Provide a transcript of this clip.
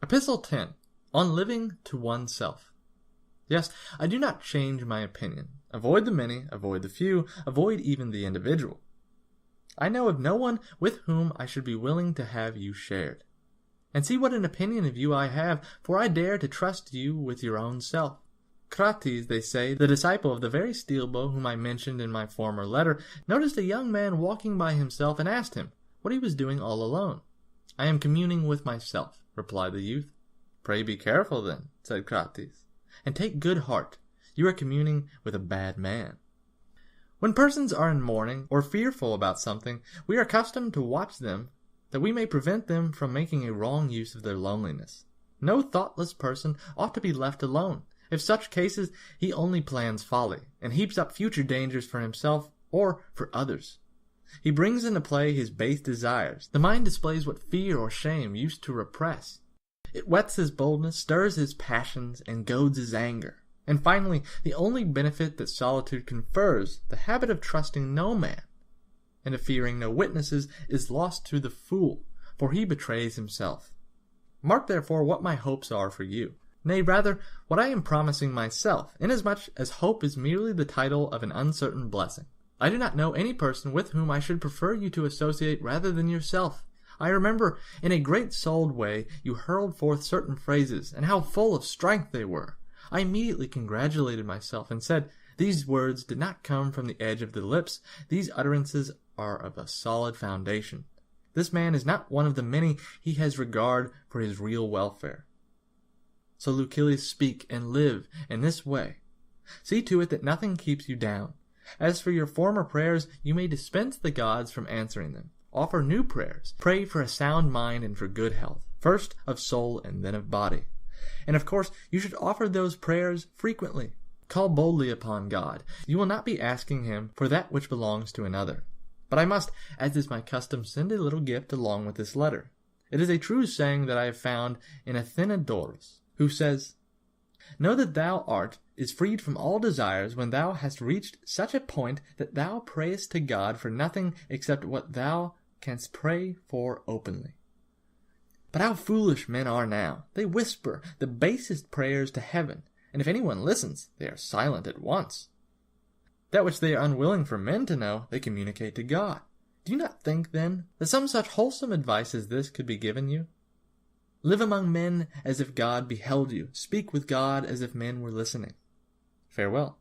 Epistle 10, on living to oneself. Yes, I do not change my opinion. Avoid the many, avoid the few, avoid even the individual. I know of no one with whom I should be willing to have you shared. And see what an opinion of you I have, for I dare to trust you with your own self. Crates, they say, the disciple of the very Stilbo whom I mentioned in my former letter, noticed a young man walking by himself and asked him what he was doing all alone. I am communing with myself, replied the youth. Pray be careful then, said Crates, and take good heart. You are communing with a bad man. When persons are in mourning or fearful about something, we are accustomed to watch them, that we may prevent them from making a wrong use of their loneliness. No thoughtless person ought to be left alone. If such cases, he only plans folly, and heaps up future dangers for himself or for others. He brings into play his base desires. The mind displays what fear or shame used to repress. It whets his boldness, stirs his passions, and goads his anger. And finally, the only benefit that solitude confers, the habit of trusting no man and of fearing no witnesses, is lost to the fool, for he betrays himself. Mark therefore what my hopes are for you. Nay, rather, what I am promising myself, inasmuch as hope is merely the title of an uncertain blessing. I do not know any person with whom I should prefer you to associate rather than yourself. I remember, in a great-souled way, you hurled forth certain phrases, and how full of strength they were. I immediately congratulated myself, and said, these words did not come from the edge of the lips. These utterances are of a solid foundation. This man is not one of the many. He has regard for his real welfare. So, Lucilius, speak and live in this way. See to it that nothing keeps you down. As for your former prayers, you may dispense the gods from answering them. Offer new prayers. Pray for a sound mind and for good health, first of soul and then of body. And of course, you should offer those prayers frequently. Call boldly upon God. You will not be asking him for that which belongs to another. But I must, as is my custom, send a little gift along with this letter. It is a true saying that I have found in Athenodorus, who says, know that thou art is freed from all desires when thou hast reached such a point that thou prayest to God for nothing except what thou canst pray for openly. But how foolish men are now! They whisper the basest prayers to heaven, and if anyone listens, they are silent at once. That which they are unwilling for men to know, they communicate to God. Do you not think, then, that some such wholesome advice as this could be given you? Live among men as if God beheld you. Speak with God as if men were listening. Farewell.